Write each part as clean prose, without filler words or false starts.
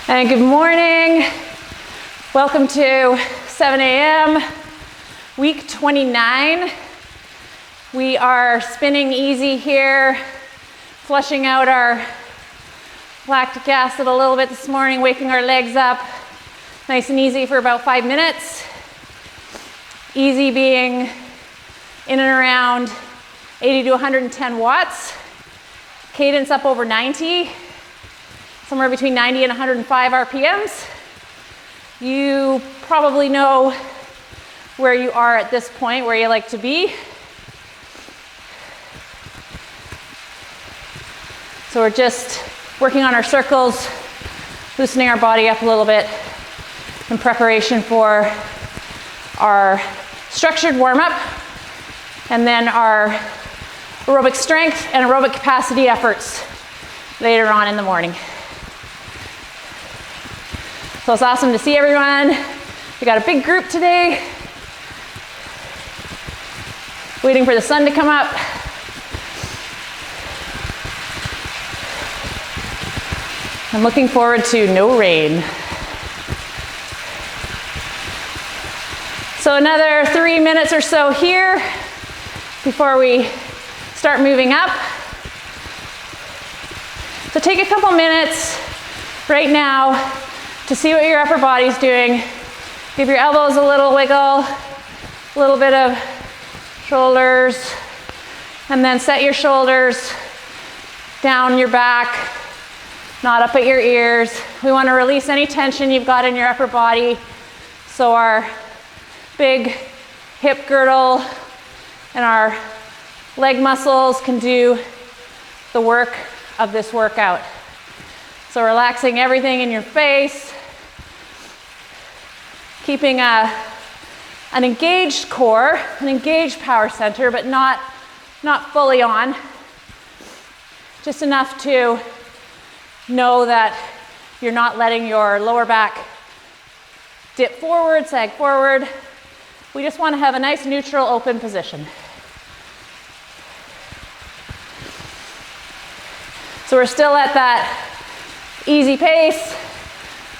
And good morning. Welcome to 7 a.m. week 29. We are spinning easy here, flushing out our lactic acid a little bit this morning, waking our legs up nice and easy for about 5 minutes. Easy being in and around 80 to 110 watts. Cadence up over 90. Somewhere between 90 and 105 RPMs. You probably know where you are at this point, where you like to be. So we're just working on our circles, loosening our body up a little bit in preparation for our structured warm-up and then our aerobic strength and aerobic capacity efforts later on in the morning. So it's awesome to see everyone. We got a big group today. Waiting for the sun to come up. I'm looking forward to no rain. So another 3 minutes or so here before we start moving up. So take a couple minutes right now to see what your upper body's doing. Give your elbows a little wiggle, a little bit of shoulders, and then set your shoulders down your back, not up at your ears. We want to release any tension you've got in your upper body so our big hip girdle and our leg muscles can do the work of this workout. So relaxing everything in your face, keeping an engaged core, an engaged power center, but not fully on. Just enough to know that you're not letting your lower back dip forward, sag forward. We just want to have a nice neutral open position. So we're still at that easy pace,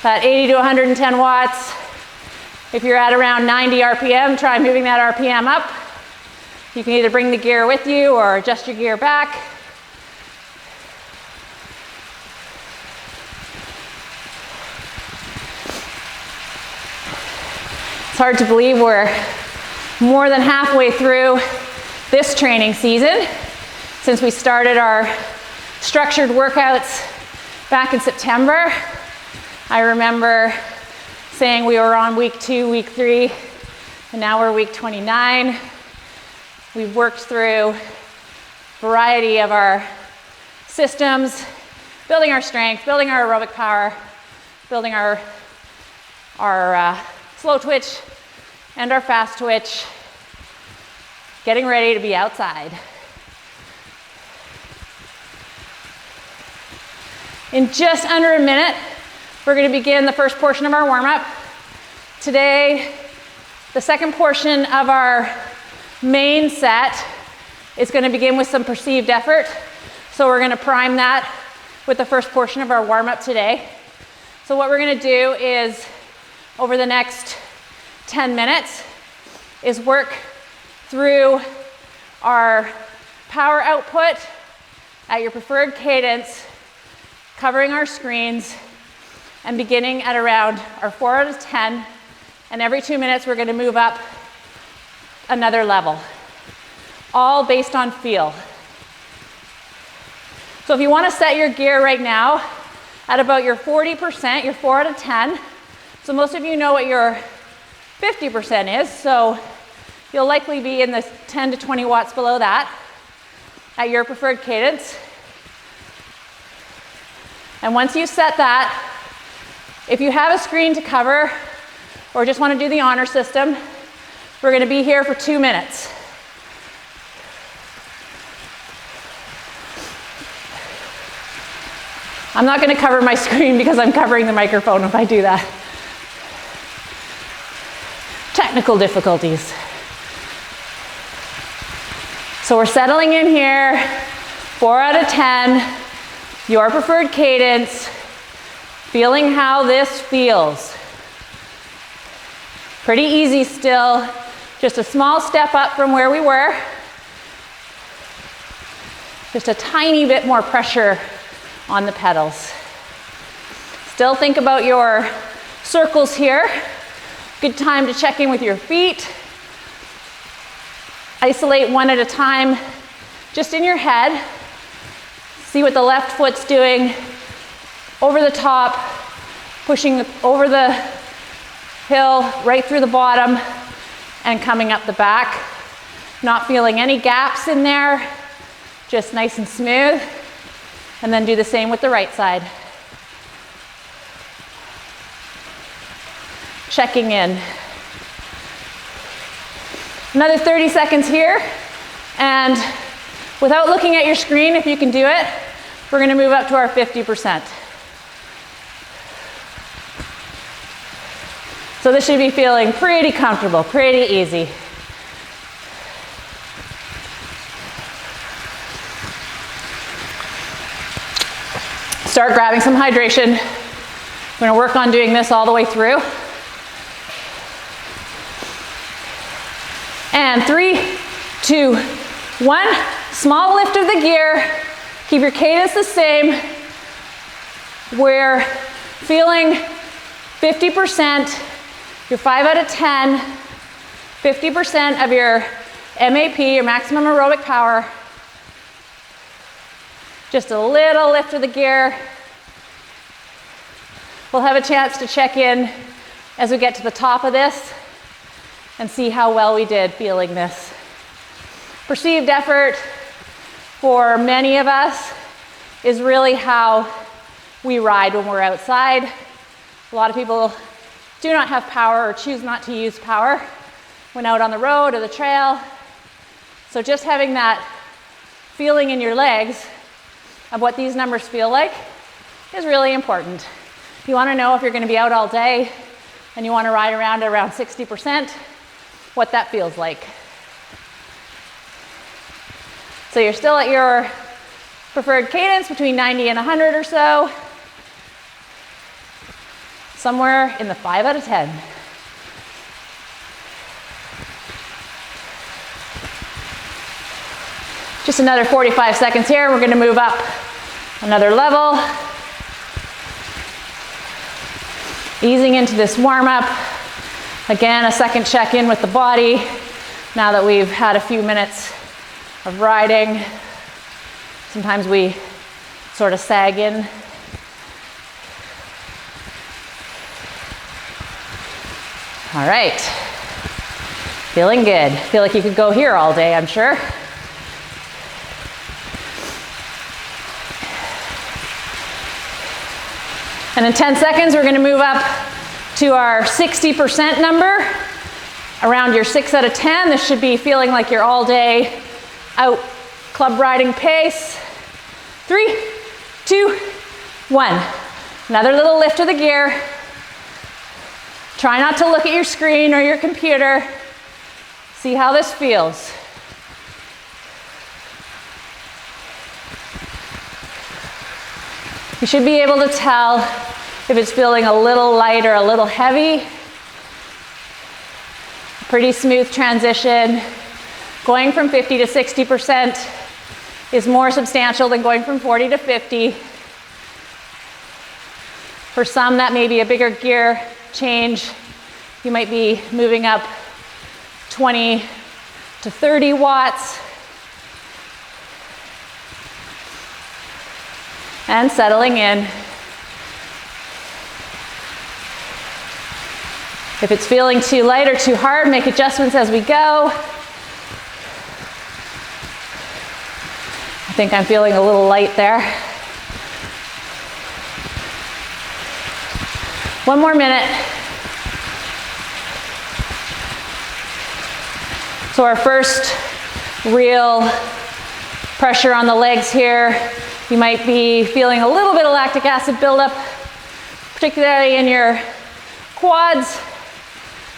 that 80 to 110 watts. If you're at around 90 RPM, try moving that RPM up. You can either bring the gear with you or adjust your gear back. It's hard to believe we're more than halfway through this training season since we started our structured workouts back in September. I remember saying we were on week 2, week 3, and now we're week 29. We've worked through a variety of our systems, building our strength, building our aerobic power, building our slow twitch and our fast twitch, getting ready to be outside. In just under a minute, we're going to begin the first portion of our warm-up. Today, the second portion of our main set is going to begin with some perceived effort. So we're going to prime that with the first portion of our warm-up today. So what we're going to do is, over the next 10 minutes, is work through our power output at your preferred cadence, covering our screens, and beginning at around our 4 out of 10. And every 2 minutes, we're going to move up another level, all based on feel. So if you want to set your gear right now at about your 40%, your 4 out of 10, so most of you know what your 50% is, so you'll likely be in the 10 to 20 watts below that at your preferred cadence. And once you set that, if you have a screen to cover or just want to do the honor system, we're going to be here for 2 minutes. I'm not going to cover my screen because I'm covering the microphone if I do that. Technical difficulties. So we're settling in here, 4 out of 10, your preferred cadence, Feeling how this feels. Pretty easy still. Just a small step up from where we were. Just a tiny bit more pressure on the pedals. Still think about your circles here. Good time to check in with your feet. Isolate one at a time, just in your head. See what the left foot's doing. Over the top, pushing over the hill, right through the bottom, and coming up the back. Not feeling any gaps in there, just nice and smooth. And then do the same with the right side. Checking in. Another 30 seconds here, and without looking at your screen, if you can do it, we're gonna move up to our 50%. So this should be feeling pretty comfortable, pretty easy. Start grabbing some hydration. We're gonna work on doing this all the way through. And 3, 2, 1. Small lift of the gear. Keep your cadence the same. We're feeling 50%, your 5 out of 10, 50% of your MAP, your maximum aerobic power. Just a little lift of the gear. We'll have a chance to check in as we get to the top of this and see how well we did feeling this. Perceived effort for many of us is really how we ride when we're outside. A lot of people do not have power or choose not to use power when out on the road or the trail. So just having that feeling in your legs of what these numbers feel like is really important. If you want to know if you're going to be out all day and you want to ride around at around 60%, what that feels like. So you're still at your preferred cadence between 90 and 100 or so. Somewhere in the 5 out of 10. Just another 45 seconds here. We're going to move up another level. Easing into this warm up. Again, a second check-in with the body now that we've had a few minutes of riding. Sometimes we sort of sag in. All right. Feeling good. Feel like you could go here all day, I'm sure. And in 10 seconds, we're going to move up to our 60% number, around your 6 out of 10. This should be feeling like you're all day out club riding pace. 3, 2, 1. Another little lift of the gear. Try not to look at your screen or your computer. See how this feels. You should be able to tell if it's feeling a little light or a little heavy. Pretty smooth transition. Going from 50 to 60% is more substantial than going from 40 to 50. For some, that may be a bigger gear change. You might be moving up 20 to 30 watts. And settling in. If it's feeling too light or too hard, make adjustments as we go. I think I'm feeling a little light there. One more minute. So our first real pressure on the legs here. You might be feeling a little bit of lactic acid buildup, particularly in your quads.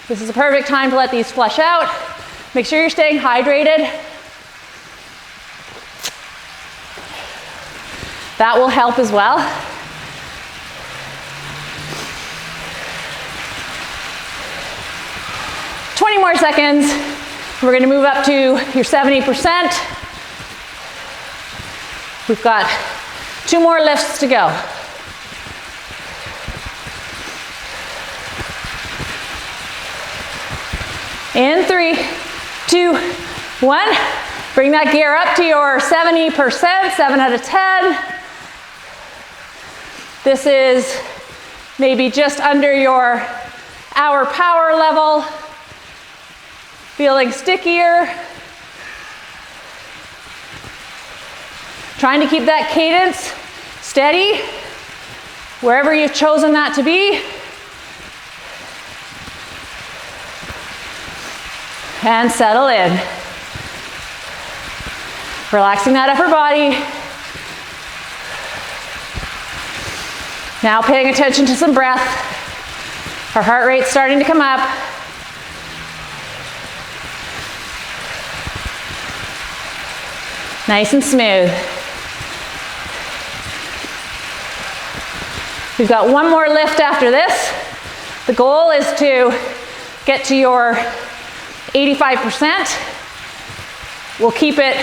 This is a perfect time to let these flush out. Make sure you're staying hydrated. That will help as well. 20 more seconds. We're gonna move up to your 70%. We've got 2 more lifts to go. In 3, 2, 1. Bring that gear up to your 70%, 7 out of 10. This is maybe just under your hour power level. Feeling stickier. Trying to keep that cadence steady, wherever you've chosen that to be. And settle in. Relaxing that upper body. Now paying attention to some breath. Our heart rate's starting to come up. Nice and smooth. We've got 1 more lift after this. The goal is to get to your 85%. We'll keep it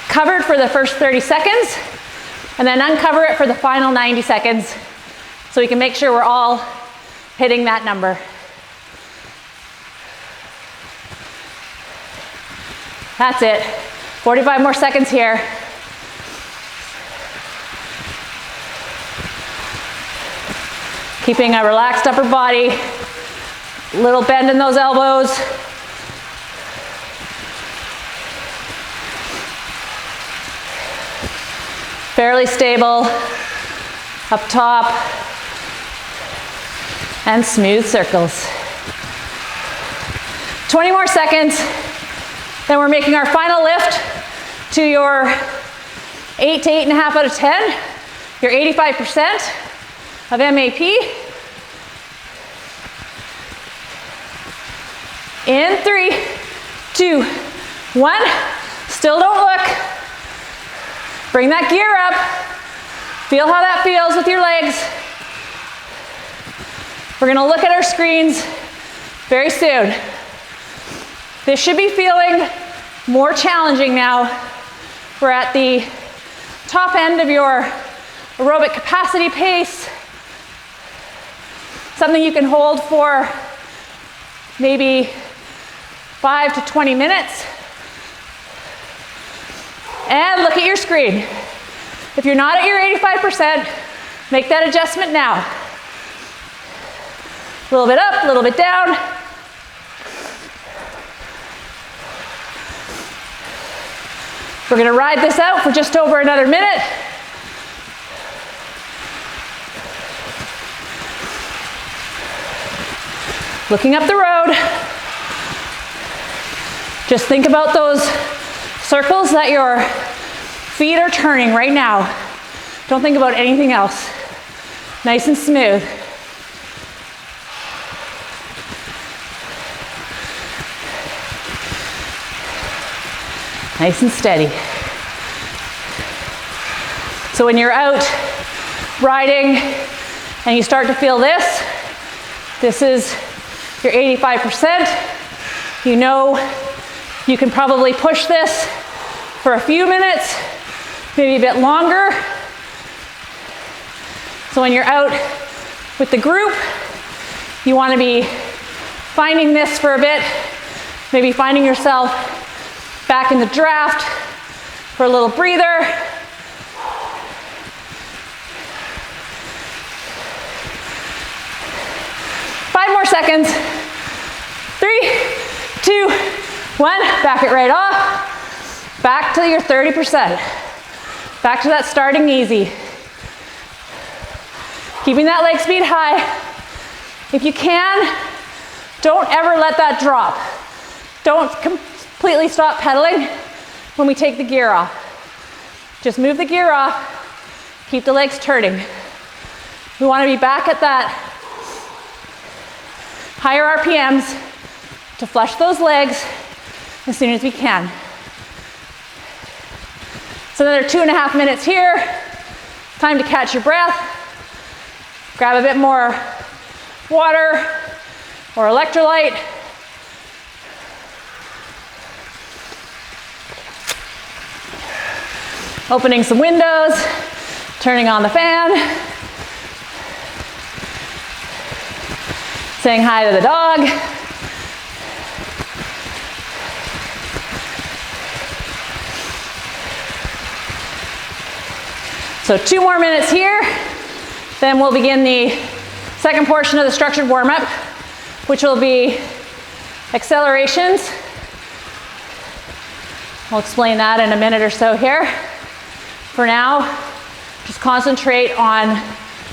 covered for the first 30 seconds and then uncover it for the final 90 seconds so we can make sure we're all hitting that number. That's it. 45 more seconds here. Keeping a relaxed upper body, little bend in those elbows. Fairly stable, up top, and smooth circles. 20 more seconds, then we're making our final lift to your 8 to 8.5 out of 10, your 85% of MAP. In 3, 2, 1, still don't look. Bring that gear up. Feel how that feels with your legs. We're gonna look at our screens very soon. This should be feeling more challenging now. We're at the top end of your aerobic capacity pace. Something you can hold for maybe 5 to 20 minutes. And look at your screen. If you're not at your 85%, make that adjustment now. A little bit up, a little bit down. We're gonna ride this out for just over another minute. Looking up the road. Just think about those circles that your feet are turning right now. Don't think about anything else. Nice and smooth. Nice and steady. So when you're out riding and you start to feel this, this is your 85%. You know you can probably push this for a few minutes, maybe a bit longer. So when you're out with the group, you want to be finding this for a bit, maybe finding yourself back in the draft for a little breather. Five more seconds. 3, 2, 1. Back it right off. Back to your 30%. Back to that starting easy. Keeping that leg speed high. If you can, don't ever let that drop. Don't completely stop pedaling when we take the gear off. Just move the gear off. Keep the legs turning. We want to be back at that higher RPMs to flush those legs as soon as we can. So another 2.5 minutes here. Time to catch your breath. Grab a bit more water or electrolyte. Opening some windows, turning on the fan, saying hi to the dog. So 2 more minutes here, then we'll begin the second portion of the structured warm-up, which will be accelerations. I'll explain that in a minute or so here. For now, just concentrate on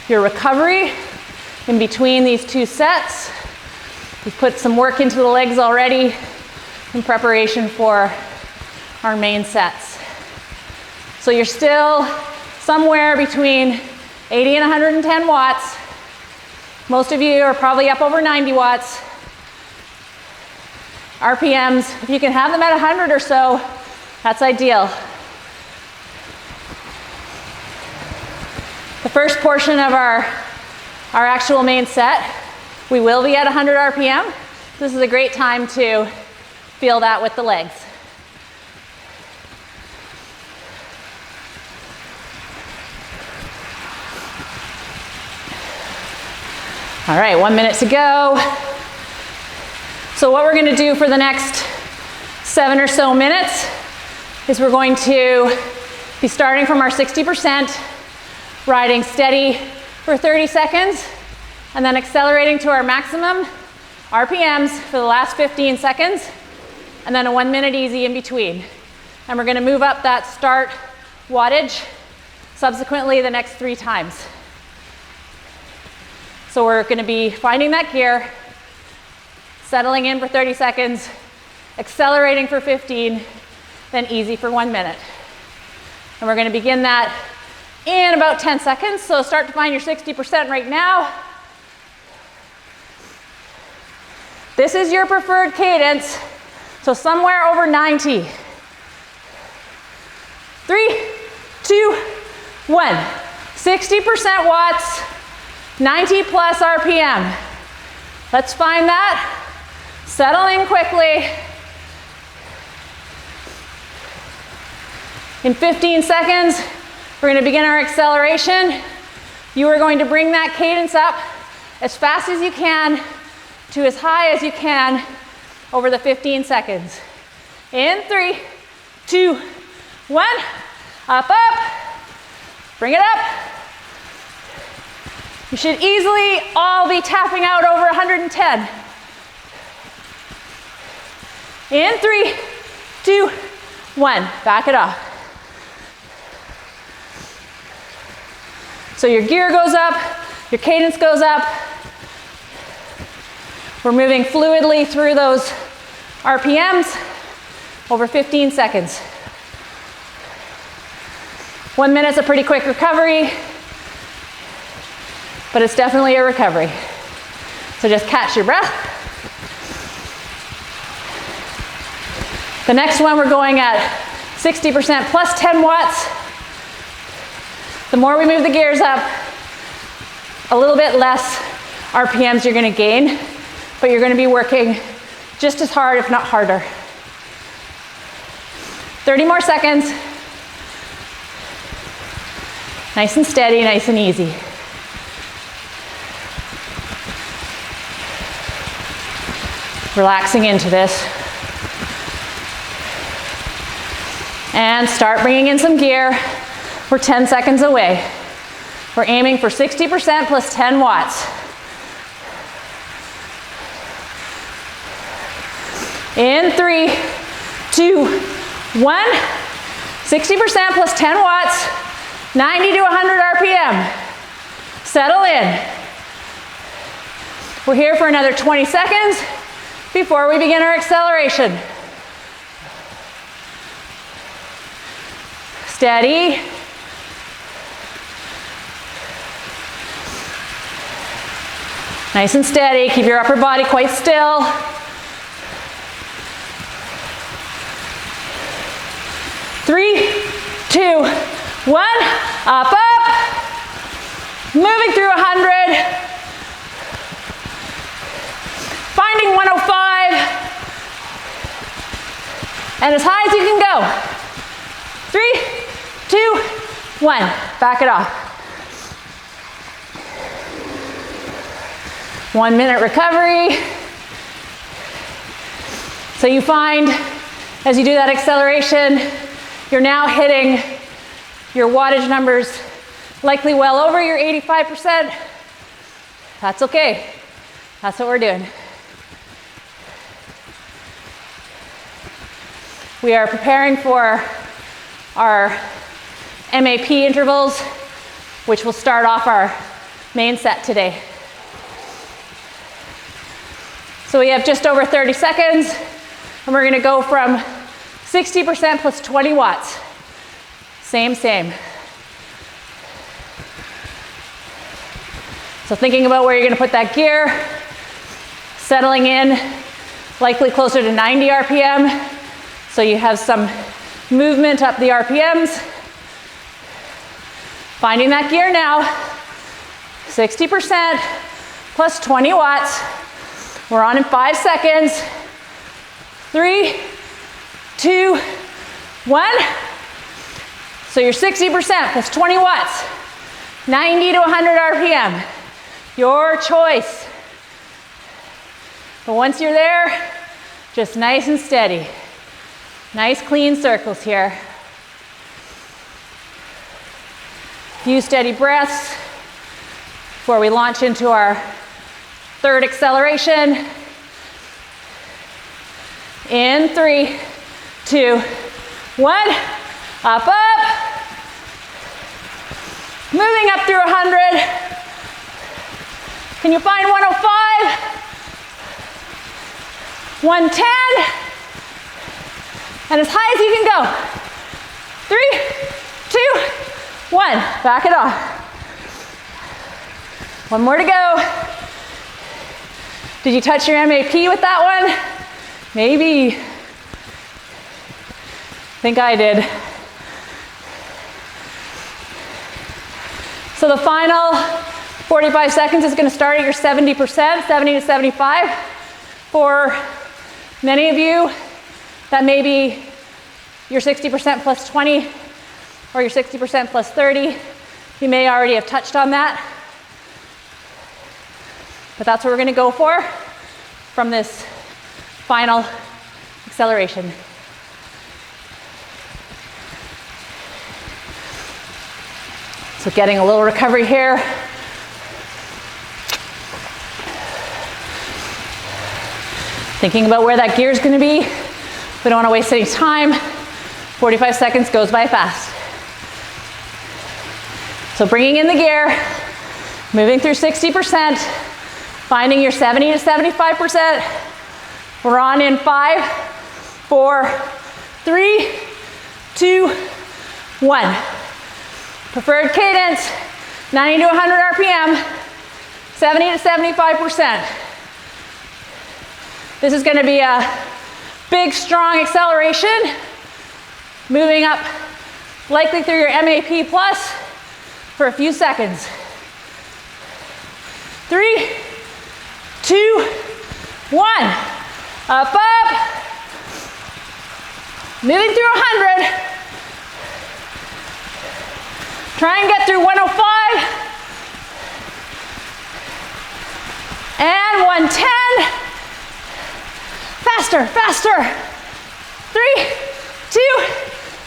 your recovery in between these 2 sets. We've put some work into the legs already in preparation for our main sets. So you're still somewhere between 80 and 110 watts. Most of you are probably up over 90 watts. RPMs, if you can have them at 100 or so, that's ideal. The first portion of our actual main set, we will be at 100 RPM. This is a great time to feel that with the legs. All right, 1 minute to go. So what we're gonna do for the next 7 or so minutes is we're going to be starting from our 60%, riding steady for 30 seconds, and then accelerating to our maximum RPMs for the last 15 seconds, and then a 1 minute easy in between. And we're gonna move up that start wattage subsequently the next 3 times. So we're gonna be finding that gear, settling in for 30 seconds, accelerating for 15, then easy for 1 minute. And we're gonna begin that in about 10 seconds. So start to find your 60% right now. This is your preferred cadence, so somewhere over 90. 3, 2, 1. 60% watts, 90 plus RPM. Let's find that. Settle in quickly. In 15 seconds, we're going to begin our acceleration. You are going to bring that cadence up as fast as you can to as high as you can over the 15 seconds. In 3, 2, 1. Up, up. Bring it up. You should easily all be tapping out over 110. In 3, 2, 1. Back it off. So your gear goes up, your cadence goes up. We're moving fluidly through those RPMs over 15 seconds. 1 minute's a pretty quick recovery, but it's definitely a recovery. So just catch your breath. The next one, we're going at 60% plus 10 watts. The more we move the gears up, a little bit less RPMs you're gonna gain, but you're gonna be working just as hard, if not harder. 30 more seconds. Nice and steady, nice and easy. Relaxing into this. And start bringing in some gear. We're 10 seconds away. We're aiming for 60% plus 10 watts. In 3, 2, 1. 60% plus 10 watts, 90 to 100 RPM. Settle in. We're here for another 20 seconds before we begin our acceleration. Steady. Nice and steady. Keep your upper body quite still. Three, 2, 1. Up, up. Moving through 100. Finding 105. And as high as you can go. 3, 2, 1. Back it off. 1 minute recovery. So you find as you do that acceleration, you're now hitting your wattage numbers likely well over your 85%. That's okay. That's what we're doing. We are preparing for our MAP intervals, which will start off our main set today. So we have just over 30 seconds, and we're gonna go from 60% plus 20 watts. Same. So thinking about where you're gonna put that gear, settling in, likely closer to 90 RPM, so you have some movement up the RPMs. Finding that gear now, 60% plus 20 watts. We're on in 5 seconds. 3, 2, 1. So you're 60% plus 20 watts, 90 to 100 RPM. Your choice. But once you're there, just nice and steady. Nice clean circles here. Few steady breaths before we launch into our third acceleration. In 3, 2, 1. Up. Moving up through 100. Can you find 105? 110. And as high as you can go. 3, 2, 1. Back it off. One more to go. Did you touch your MAP with that one? Maybe. I think I did. So the final 45 seconds is going to start at your 70%, 70 to 75. For many of you, that may be your 60% plus 20 or your 60% plus 30. You may already have touched on that. But that's what we're going to go for from this final acceleration. So getting a little recovery here. Thinking about where that gear is going to be. We don't want to waste any time. 45 seconds goes by fast. So bringing in the gear, moving through 60%, finding your 70 to 75%. We're on in 5, 4, 3, 2, 1. Preferred cadence, 90 to 100 RPM, 70 to 75%. This is going to be a big, strong acceleration, moving up likely through your MAP plus for a few seconds. 3, 2, 1. Up. Moving through 100. Try and get through 105. And 110. Faster. 3, 2,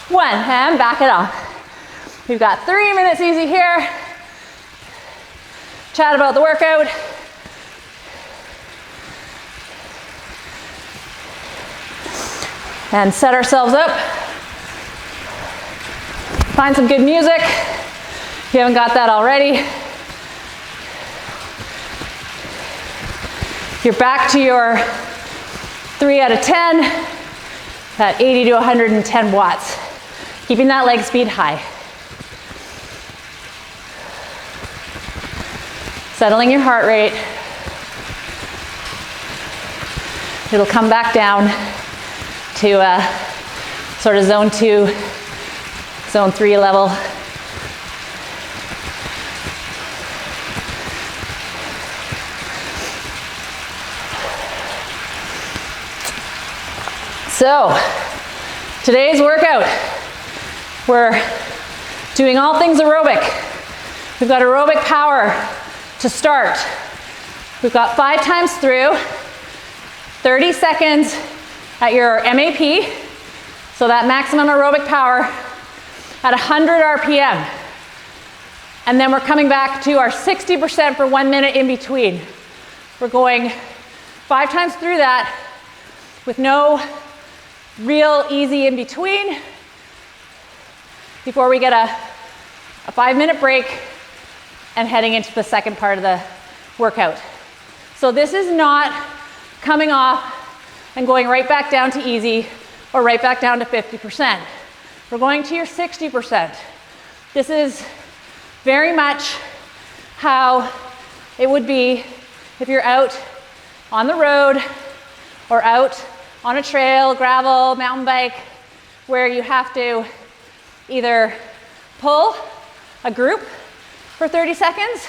1. And back it off. We've got 3 minutes easy here. Chat about the workout. And set ourselves up. Find some good music if you haven't got that already. You're back to your 3 out of 10, that 80 to 110 watts. Keeping that leg speed high. Settling your heart rate. It'll come back down to sort of zone 2, zone 3 level. So, today's workout, we're Doing all things aerobic. We've got aerobic power to start. We've got 5 times through, 30 seconds at your MAP, so that maximum aerobic power at 100 RPM. And then we're coming back to our 60% for 1 minute in between. We're going 5 times through that with no real easy in between before we get a 5-minute break and heading into the second part of the workout. So this is not coming off and going right back down to easy or right back down to 50%. We're going to your 60%. This is very much how it would be if you're out on the road or out on a trail, gravel, mountain bike, where you have to either pull a group for 30 seconds,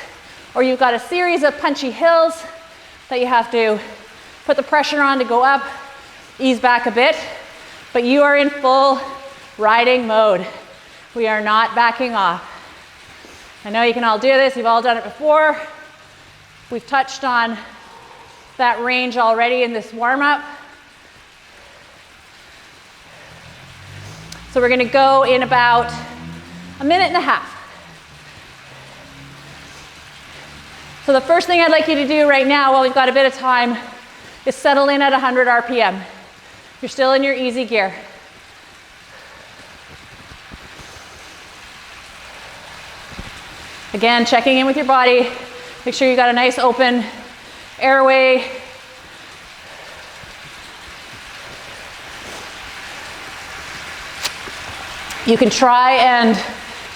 or you've got a series of punchy hills that you have to put the pressure on to go up, ease back a bit, but you are in full riding mode. We are not backing off. I know you can all do this, you've all done it before. We've touched on that range already in this warm-up. So we're gonna go in about a minute and a half. So the first thing I'd like you to do right now, while we've got a bit of time, is settle in at 100 RPM. You're still in your easy gear. Again, checking in with your body. Make sure you got a nice open airway. You can try and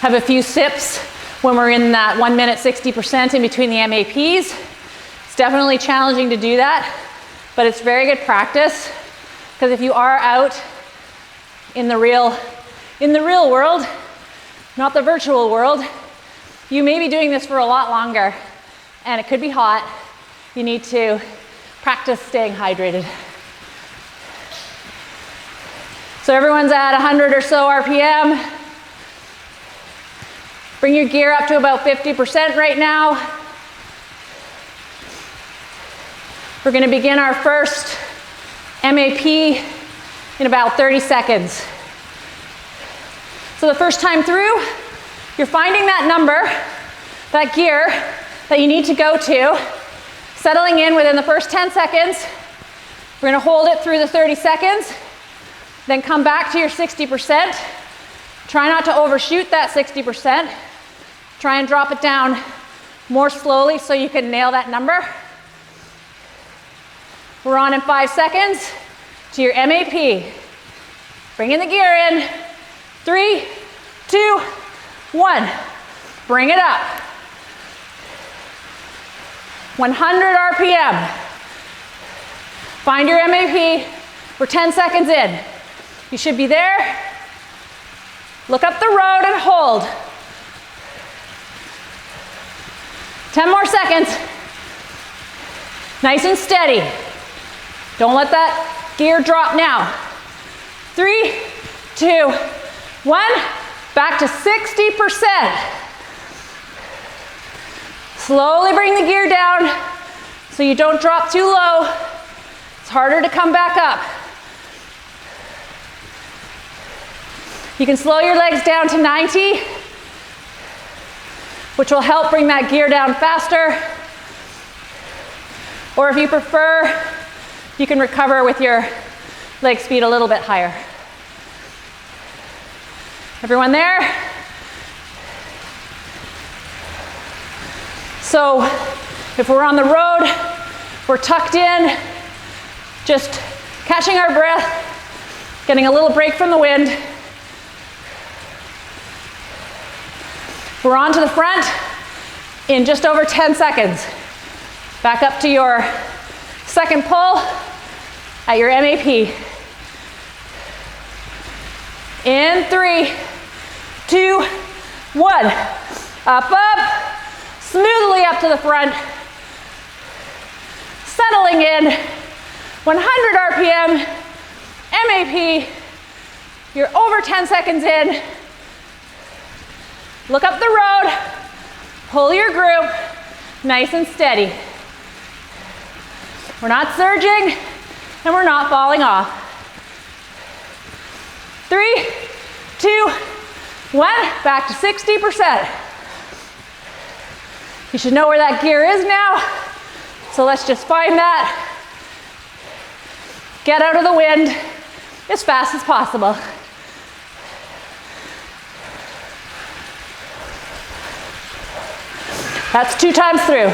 have a few sips when we're in that 1 minute 60% in between the MAPs. It's definitely challenging to do that, but it's very good practice, because if you are out in the real world, not the virtual world, you may be doing this for a lot longer, and it could be hot. You need to practice staying hydrated. So everyone's at 100 or so RPM. Bring your gear up to about 50% right now. We're going to begin our first MAP in about 30 seconds. So the first time through, you're finding that number, that gear that you need to go to, settling in within the first 10 seconds. We're going to hold it through the 30 seconds, then come back to your 60%. Try not to overshoot that 60%. Try and drop it down more slowly so you can nail that number. We're on in 5 seconds to your MAP. Bring in the gear in. 3, 2, 1. Bring it up. 100 RPM. Find your MAP. We're 10 seconds in. You should be there. Look up the road and hold. 10 more seconds. Nice and steady. Don't let that gear drop now. 3, 2, 1. Back to 60%. Slowly bring the gear down so you don't drop too low. It's harder to come back up. You can slow your legs down to 90, which will help bring that gear down faster. Or if you prefer, you can recover with your leg speed a little bit higher. Everyone there? So if we're on the road, we're tucked in, just catching our breath, getting a little break from the wind. We're on to the front in just over 10 seconds. Back up to your second pull at your MAP. In 3, 2, 1. Up, up. Smoothly up to the front. Settling in. 100 RPM. MAP. You're over 10 seconds in. Look up the road, pull your group, nice and steady. We're not surging and we're not falling off. 3, 2, 1, back to 60%. You should know where that gear is now, so let's just find that. Get out of the wind as fast as possible. That's 2 times through.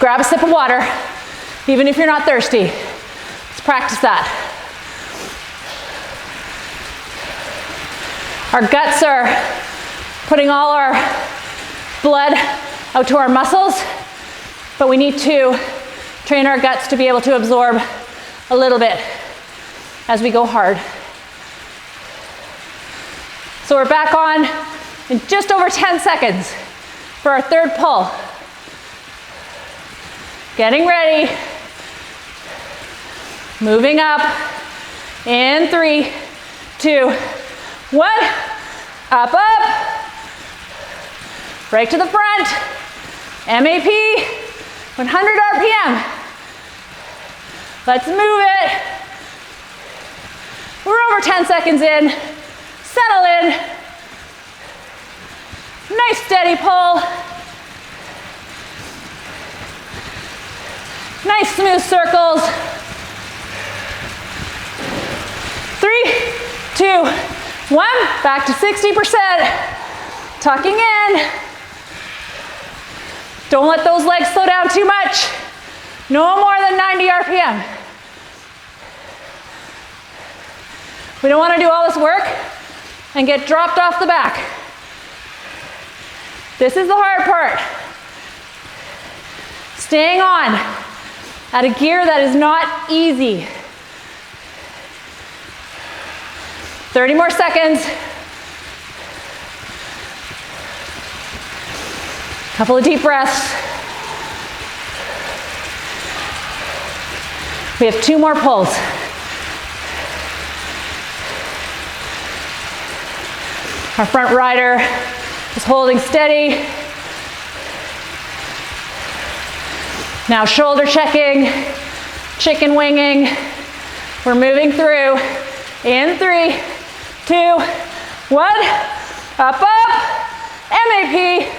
Grab a sip of water, even if you're not thirsty. Let's practice that. Our guts are putting all our blood out to our muscles, but we need to train our guts to be able to absorb a little bit as we go hard. So we're back on in just over 10 seconds for our third pull. Getting ready. Moving up. In 3, 2, 1. Up, up. Right to the front. MAP. 100 RPM. Let's move it. We're over 10 seconds in. Settle in. Nice steady pull. Nice smooth circles. 3, 2, 1. Back to 60%. Tucking in. Don't let those legs slow down too much. No more than 90 RPM. We don't want to do all this work and get dropped off the back. This is the hard part. Staying on at a gear that is not easy. 30 more seconds. Couple of deep breaths. We have 2 more pulls. Our front rider is holding steady. Now shoulder checking, chicken winging. We're moving through. In 3, 2, 1. Up, up. MAP.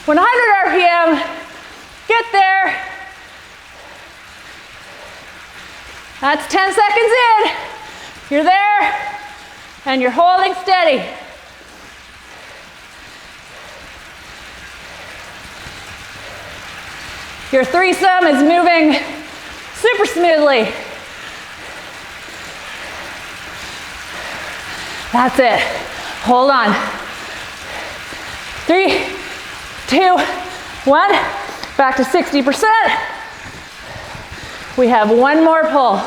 100 RPM. Get there. That's 10 seconds in. You're there and you're holding steady. Your threesome is moving super smoothly. That's it. Hold on. 3, 2, 1. Back to 60%. We have 1 more pull.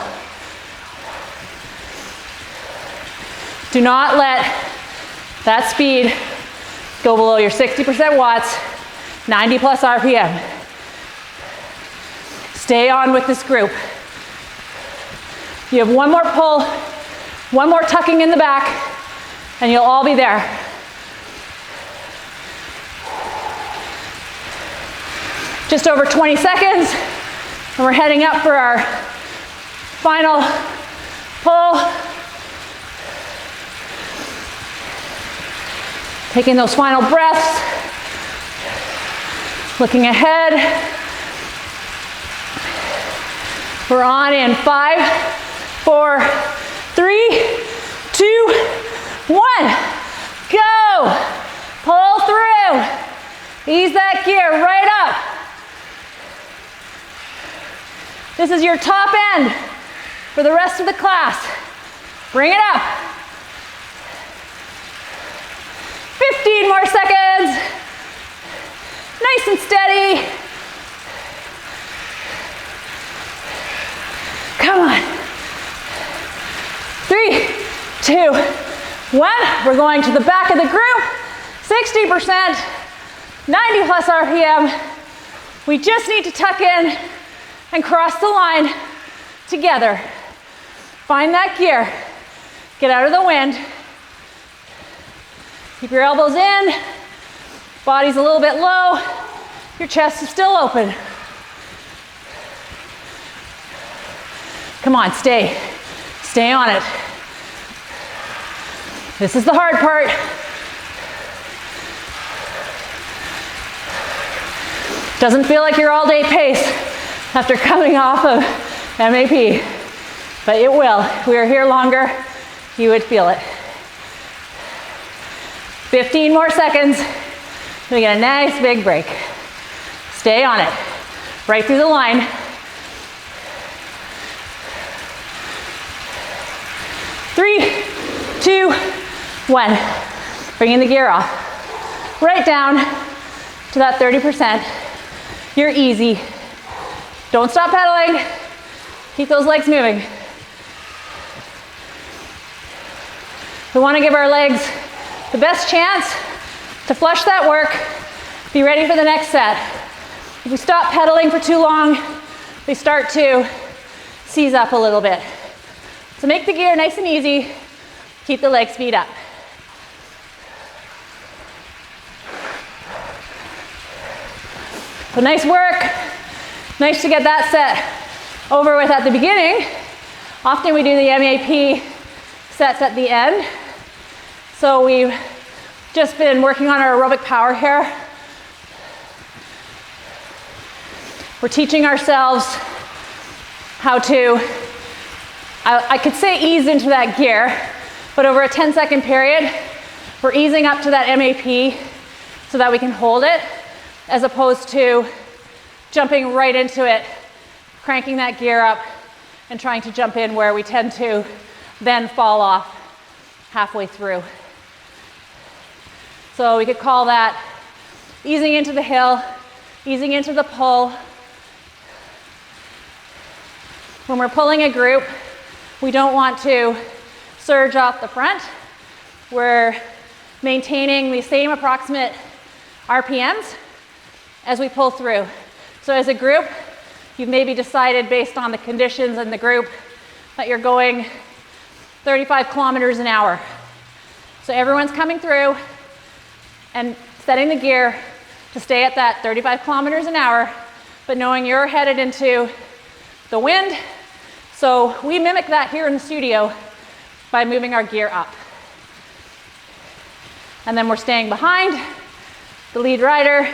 Do not let that speed go below your 60% watts, 90 plus RPM. Stay on with this group. You have 1 more pull, 1 more tucking in the back, and you'll all be there. Just over 20 seconds, and we're heading up for our final pull. Taking those final breaths, looking ahead. We're on in 5, 4, 3, 2, 1. Go! Pull through. Ease that gear right up. This is your top end for the rest of the class. Bring it up. 15 more seconds. Nice and steady. Come on. 3, 2, 1. We're going to the back of the group. 60%, 90 plus RPM. We just need to tuck in and cross the line together. Find that gear. Get out of the wind. Keep your elbows in, body's a little bit low, your chest is still open. Come on, stay on it. This is the hard part. Doesn't feel like your all-day pace after coming off of MAP, but it will. If we were here longer, you would feel it. 15 more seconds. We get a nice big break. Stay on it. Right through the line. Three, 2, 1. Bringing the gear off. Right down to that 30%. You're easy. Don't stop pedaling. Keep those legs moving. We want to give our legs the best chance to flush that work. Be ready for the next set. If we stop pedaling for too long, they start to seize up a little bit. So make the gear nice and easy. Keep the leg speed up. So nice work. Nice to get that set over with at the beginning. Often we do the MAP sets at the end. So we've just been working on our aerobic power here. We're teaching ourselves how to, I could say ease into that gear, but over a 10-second period, we're easing up to that MAP so that we can hold it, as opposed to jumping right into it, cranking that gear up, and trying to jump in where we tend to then fall off halfway through. So we could call that easing into the hill, easing into the pull. When we're pulling a group, we don't want to surge off the front. We're maintaining the same approximate RPMs as we pull through. So as a group, you've maybe decided based on the conditions in the group that you're going 35 kilometers an hour. So everyone's coming through and setting the gear to stay at that 35 kilometers an hour, but knowing you're headed into the wind. So we mimic that here in the studio by moving our gear up. And then we're staying behind the lead rider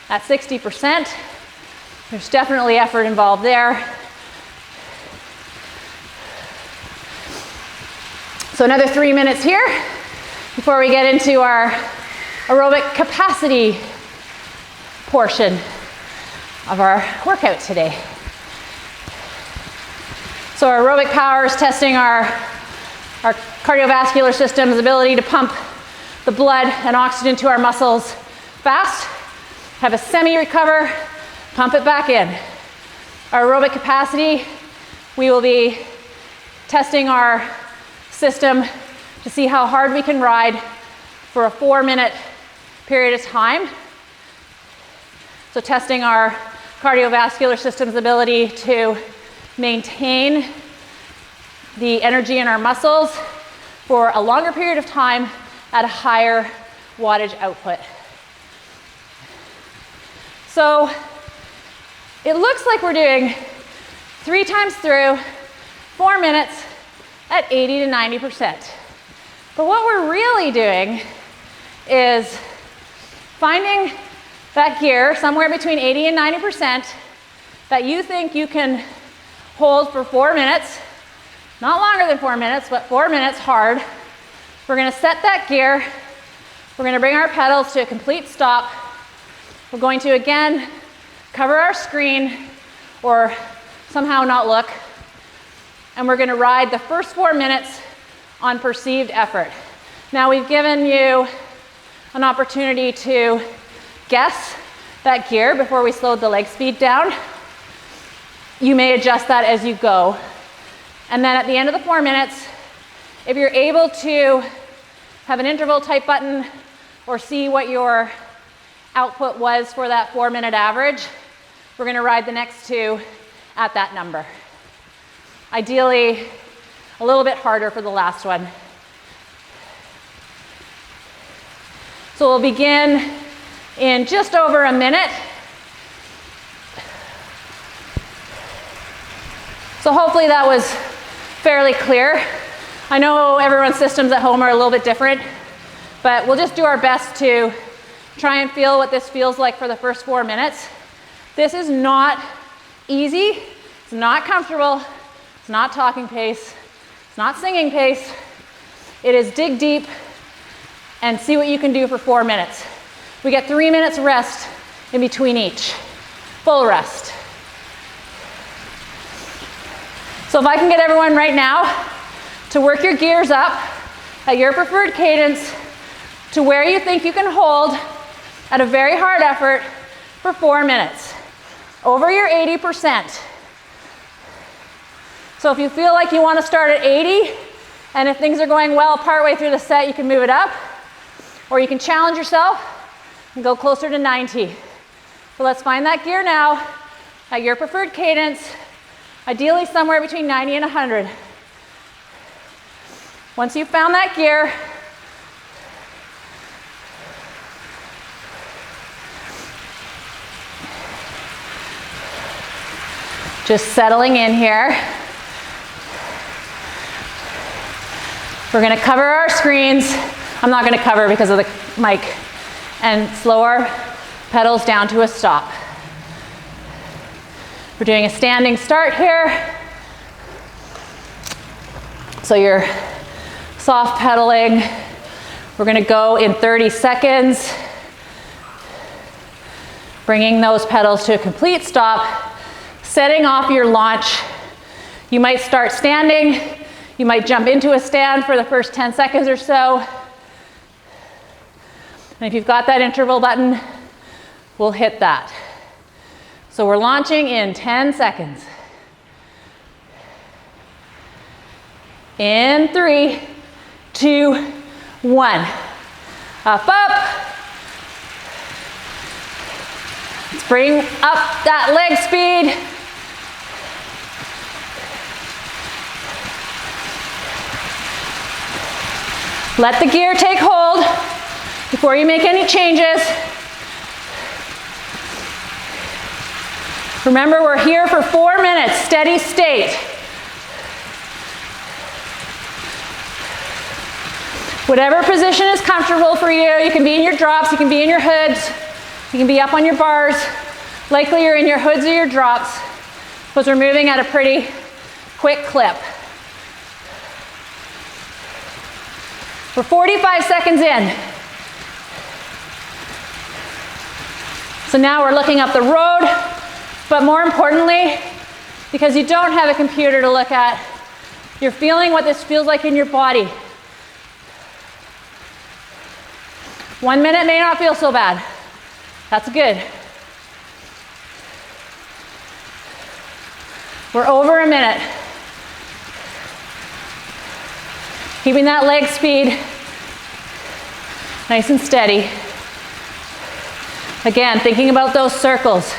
at 60%. There's definitely effort involved there. So another 3 minutes here before we get into our aerobic capacity portion of our workout today. So our aerobic power is testing our cardiovascular system's ability to pump the blood and oxygen to our muscles fast, have a semi-recover, pump it back in. Our aerobic capacity, we will be testing our system to see how hard we can ride for a 4-minute period of time. So testing our cardiovascular system's ability to maintain the energy in our muscles for a longer period of time at a higher wattage output. So it looks like we're doing 3 times through, 4 minutes at 80 to 90%. But what we're really doing is finding that gear somewhere between 80 and 90% that you think you can hold for 4 minutes, not longer than 4 minutes, but 4 minutes hard. We're gonna set that gear. We're gonna bring our pedals to a complete stop. We're going to, again, cover our screen or somehow not look. And we're gonna ride the first 4 minutes on perceived effort. Now we've given you an opportunity to guess that gear before we slowed the leg speed down. You may adjust that as you go. And then at the end of the 4 minutes, if you're able to have an interval type button or see what your output was for that 4-minute average, we're gonna ride the next 2 at that number. Ideally, a little bit harder for the last one. So we'll begin in just over a minute. So hopefully that was fairly clear. I know everyone's systems at home are a little bit different, but we'll just do our best to try and feel what this feels like for the first 4 minutes. This is not easy, it's not comfortable, it's not talking pace, it's not singing pace. It is dig deep and see what you can do for 4 minutes. We get 3 minutes rest in between each, full rest. So if I can get everyone right now to work your gears up at your preferred cadence to where you think you can hold at a very hard effort for 4 minutes, over your 80%. So if you feel like you want to start at 80, and if things are going well partway through the set, you can move it up, or you can challenge yourself and go closer to 90. So let's find that gear now at your preferred cadence, ideally somewhere between 90 and 100. Once you've found that gear, just settling in here. We're gonna cover our screens. I'm not gonna cover because of the mic, and slow our pedals down to a stop. We're doing a standing start here. So you're soft pedaling. We're gonna go in 30 seconds, bringing those pedals to a complete stop, setting off your launch. You might start standing, you might jump into a stand for the first 10 seconds or so. And if you've got that interval button, we'll hit that. So we're launching in 10 seconds. In 3, 2, 1. Up, up. Let's bring up that leg speed. Let the gear take hold before you make any changes. Remember, we're here for 4 minutes, steady state. Whatever position is comfortable for you, you can be in your drops, you can be in your hoods, you can be up on your bars. Likely you're in your hoods or your drops, because we're moving at a pretty quick clip. We're 45 seconds in. So now we're looking up the road, but more importantly, because you don't have a computer to look at, you're feeling what this feels like in your body. 1 minute may not feel so bad. That's good. We're over a minute. Keeping that leg speed nice and steady. Again, thinking about those circles.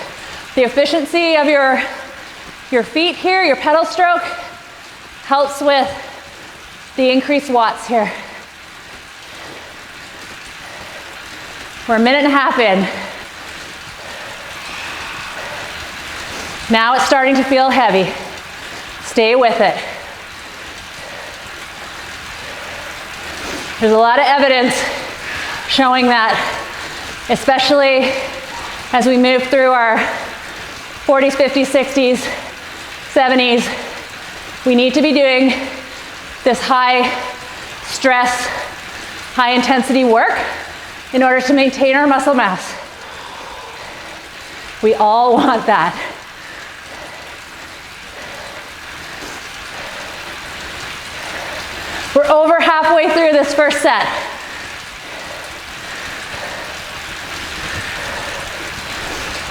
The efficiency of your feet here, your pedal stroke, helps with the increased watts here. We're a minute and a half in. Now it's starting to feel heavy. Stay with it. There's a lot of evidence showing that, especially as we move through our 40s, 50s, 60s, 70s, we need to be doing this high stress, high intensity work in order to maintain our muscle mass. We all want that. We're over halfway through this first set.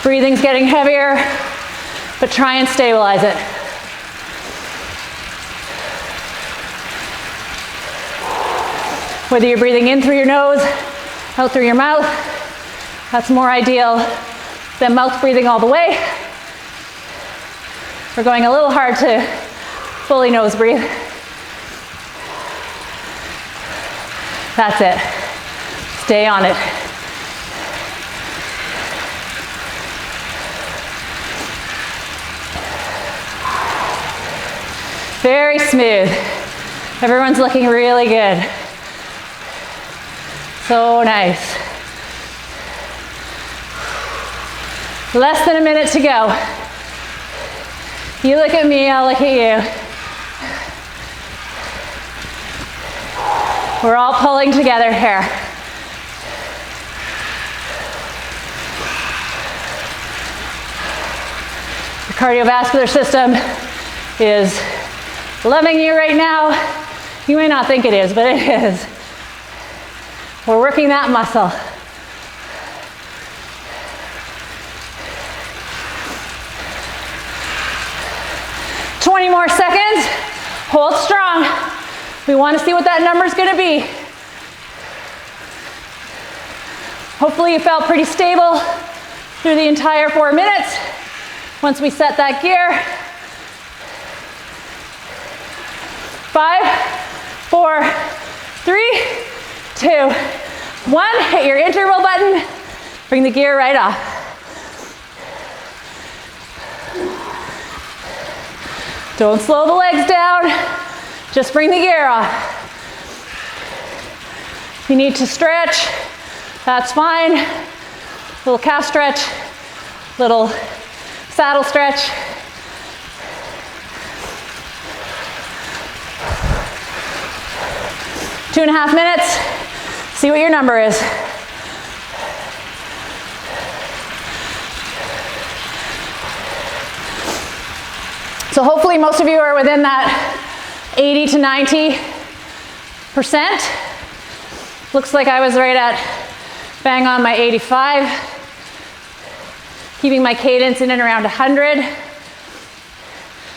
Breathing's getting heavier, but try and stabilize it. Whether you're breathing in through your nose, out through your mouth, that's more ideal than mouth breathing all the way. We're going a little hard to fully nose breathe. That's it. Stay on it. Very smooth. Everyone's looking really good. So nice. Less than a minute to go. You look at me, I'll look at you. We're all pulling together here. Your cardiovascular system is loving you right now. You may not think it is, but it is. We're working that muscle. $20 more seconds. Hold strong. We want to see what that number's going to be. Hopefully you felt pretty stable through the entire 4 minutes. Once we set that gear. 5, 4, 3, 2, 1. Hit your interval button. Bring the gear right off. Don't slow the legs down. Just bring the gear off. If you need to stretch, that's fine. Little calf stretch, little saddle stretch. Two and a half minutes. See what your number is. So hopefully most of you are within that 80 to 90%. Looks like I was right at bang on my 85. Keeping my cadence in and around 100.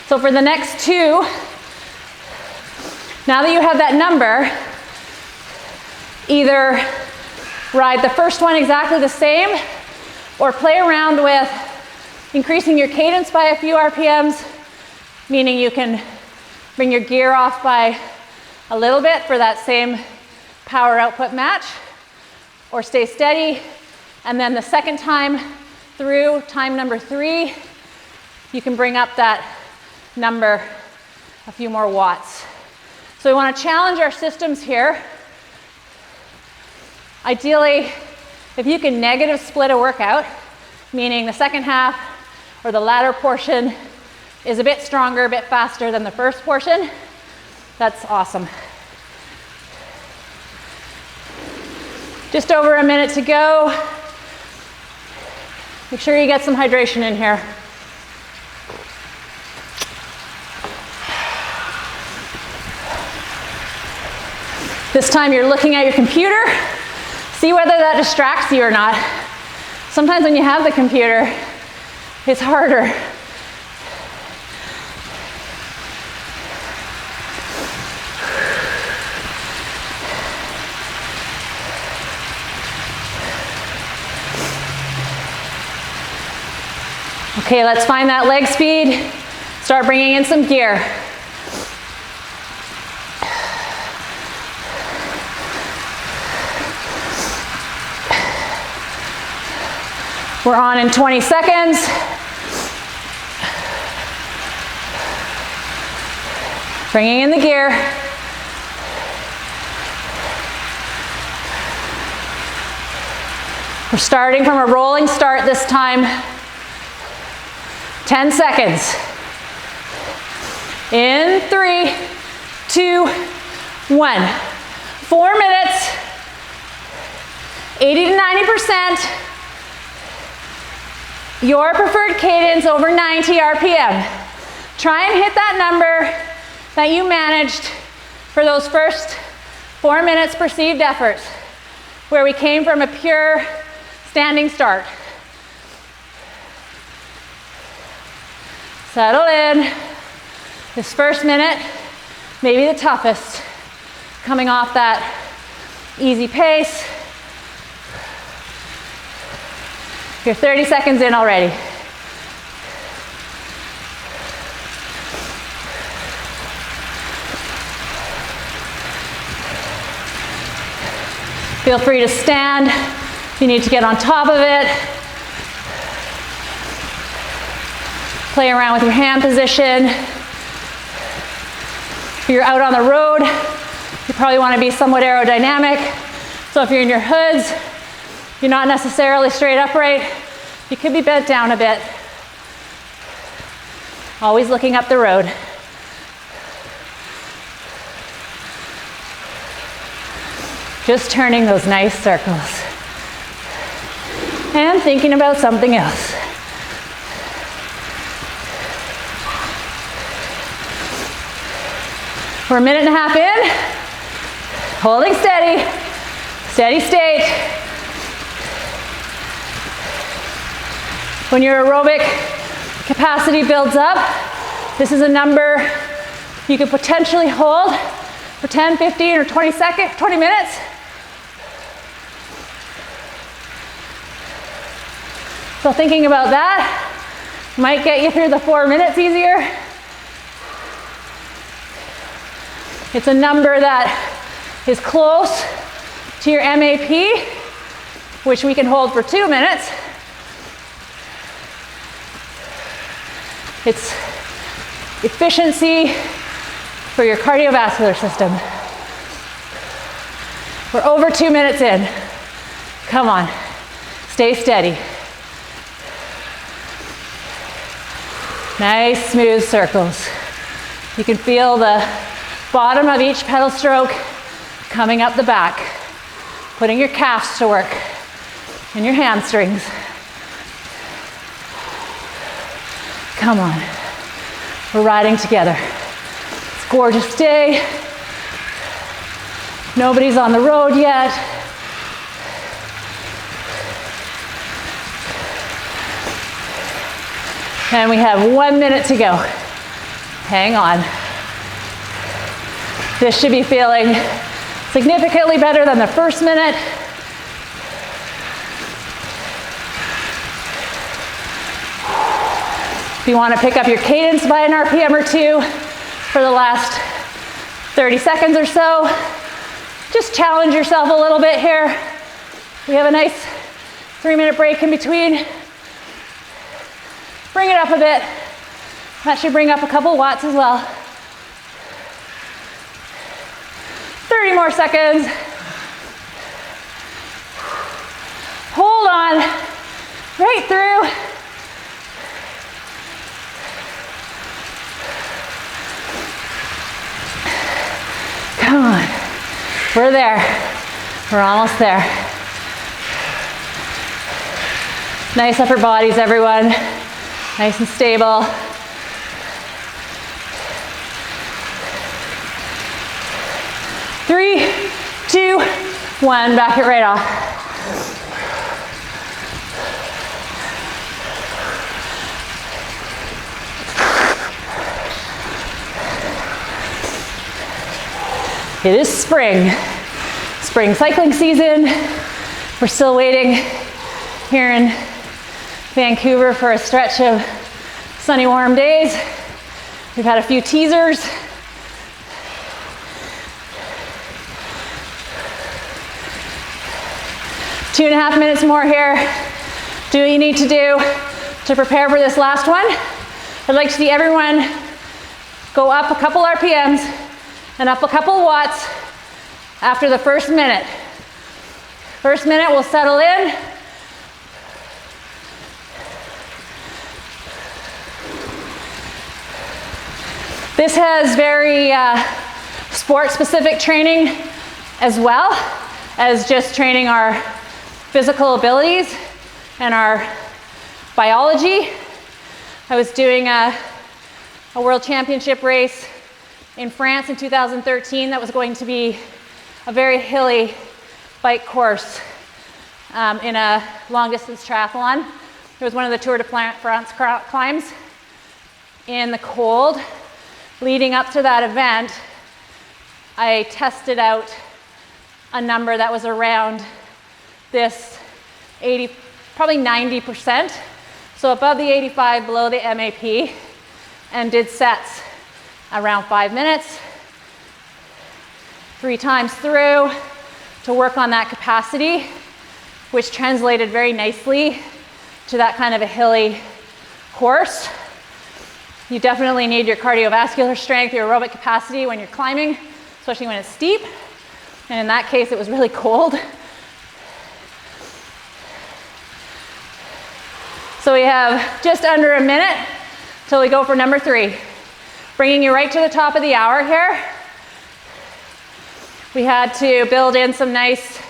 So for the next two, now that you have that number, either ride the first one exactly the same or play around with increasing your cadence by a few RPMs, meaning you can bring your gear off by a little bit for that same power output match, or stay steady, and then the second time through, time number 3, you can bring up that number a few more watts. So we want to challenge our systems here. Ideally, if you can negative split a workout, meaning the second half or the latter portion is a bit stronger, a bit faster than the first portion, that's awesome. Just over a minute to go. Make sure you get some hydration in here. This time you're looking at your computer. See whether that distracts you or not. Sometimes when you have the computer, it's harder. Okay, let's find that leg speed. Start bringing in some gear. We're on in 20 seconds. Bringing in the gear. We're starting from a rolling start this time. 10 seconds. In 3, 2, 1. 4 minutes. 80 to 90%. Your preferred cadence over 90 RPM. Try and hit that number that you managed for those first 4 minutes perceived efforts, where we came from a pure standing start. Settle in. This first minute may be the toughest, coming off that easy pace. You're 30 seconds in already. Feel free to stand if you need to get on top of it. Play around with your hand position. If you're out on the road, you probably want to be somewhat aerodynamic. So if you're in your hoods, you're not necessarily straight upright, you could be bent down a bit. Always looking up the road. Just turning those nice circles. And thinking about something else. We're a minute and a half in. Holding steady. Steady state. When your aerobic capacity builds up, this is a number you could potentially hold for 10, 15, or 20 minutes. So thinking about that might get you through the 4 minutes easier. It's a number that is close to your MAP, which we can hold for 2 minutes. It's efficiency for your cardiovascular system. We're over 2 minutes in. Come on, stay steady. Nice smooth circles. You can feel the bottom of each pedal stroke coming up the back, putting your calves to work and your hamstrings. Come on, we're riding together. It's a gorgeous day. Nobody's on the road yet. And we have 1 minute to go. Hang on. This should be feeling significantly better than the first minute. If you want to pick up your cadence by an RPM or two for the last 30 seconds or so, just challenge yourself a little bit here. We have a nice 3-minute break in between. Bring it up a bit. That should bring up a couple watts as well. 30 more seconds. Hold on. Right through. Come on. We're there. We're almost there. Nice upper bodies, everyone. Nice and stable. Three, 2, 1. Back it right off. It is spring. Spring cycling season. We're still waiting here in Vancouver for a stretch of sunny, warm days. We've had a few teasers. Two and a half minutes more here. Do what you need to do to prepare for this last one. I'd like to see everyone go up a couple RPMs and up a couple watts after the first minute. First minute will settle in. This has very sport-specific training as well as just training our physical abilities and our biology. I was doing a world championship race in France in 2013 that was going to be a very hilly bike course in a long-distance triathlon. It was one of the Tour de France climbs in the cold. Leading up to that event, I tested out a number that was around this 80, probably 90%. So above the 85, below the MAP, and did sets around 5 minutes, 3 times through, to work on that capacity, which translated very nicely to that kind of a hilly course. You definitely need your cardiovascular strength, your aerobic capacity when you're climbing, especially when it's steep. And in that case, it was really cold. So we have just under a minute till we go for number 3. Bringing you right to the top of the hour here. We had to build in some nice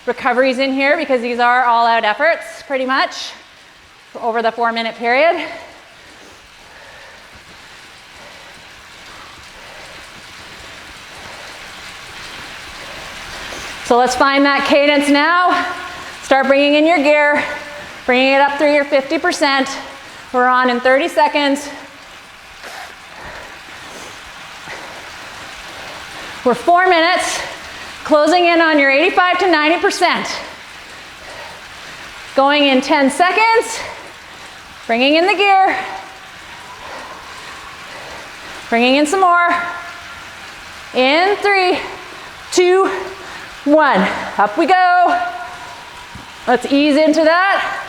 recoveries in here because these are all-out efforts, pretty much, over the 4-minute period. So let's find that cadence now. Start bringing in your gear, bringing it up through your 50%. We're on in 30 seconds. We're 4 minutes, closing in on your 85 to 90%. Going in 10 seconds, bringing in the gear, bringing in some more. In 3, 2, 1. Up we go. Let's ease into that.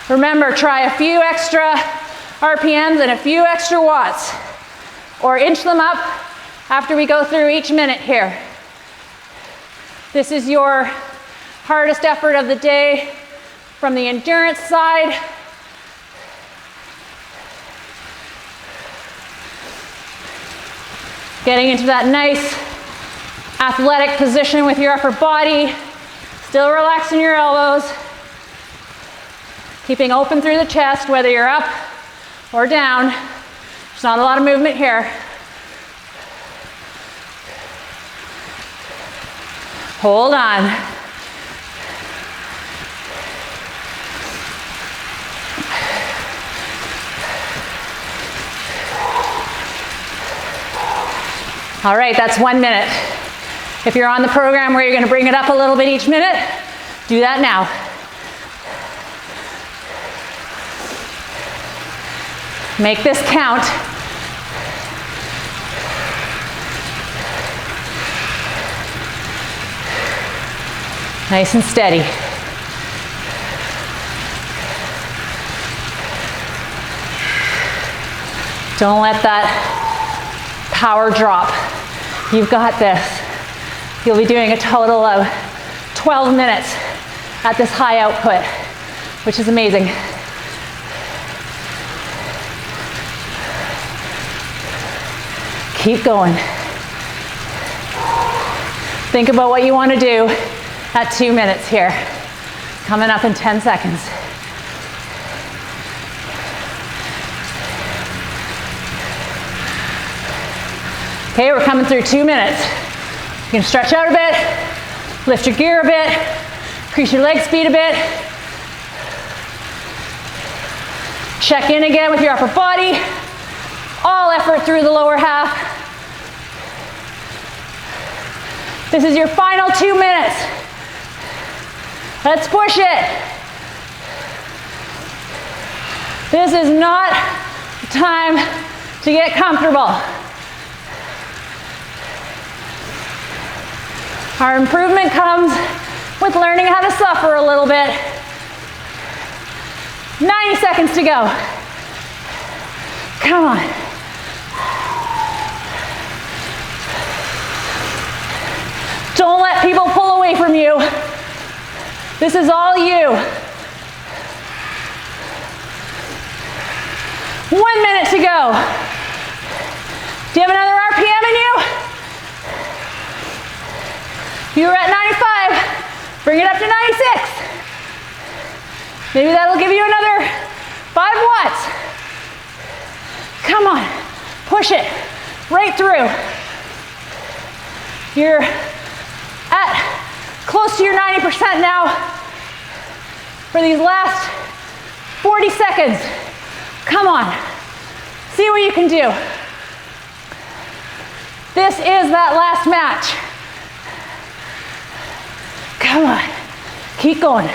Remember, try a few extra RPMs and a few extra watts, or inch them up after we go through each minute here. This is your hardest effort of the day from the endurance side. Getting into that nice athletic position with your upper body, still relaxing your elbows, keeping open through the chest, whether you're up or down. There's not a lot of movement here. Hold on. All right, that's 1 minute. If you're on the program where you're going to bring it up a little bit each minute, do that now. Make this count. Nice and steady. Don't let that power drop. You've got this. You'll be doing a total of 12 minutes at this high output, which is amazing. Keep going. Think about what you want to do at 2 minutes here. Coming up in 10 seconds. Okay, we're coming through 2 minutes. You can stretch out a bit, lift your gear a bit, increase your leg speed a bit. Check in again with your upper body. All effort through the lower half. This is your final 2 minutes. Let's push it. This is not the time to get comfortable. Our improvement comes with learning how to suffer a little bit. 90 seconds to go. Come on. Don't let people pull away from you. This is all you. 1 minute to go. Do you have another RPM in you? You were at 95. Bring it up to 96. Maybe that'll give you another 5 watts. Come on. Push it right through. You're at close to your 90% now for these last 40 seconds. Come on. See what you can do. This is that last match. Come on. Keep going.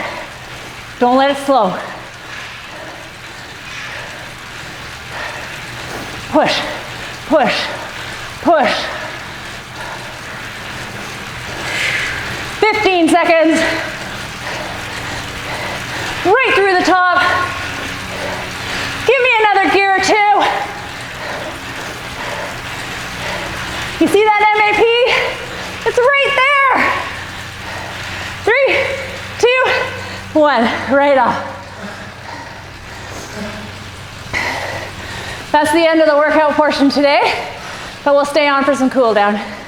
Don't let it slow. Push, push, push. 15 seconds. Right through the top. Give me another gear or two. You see that MAP? It's right there. 3, 2, 1, right off. That's the end of the workout portion today, but we'll stay on for some cool down.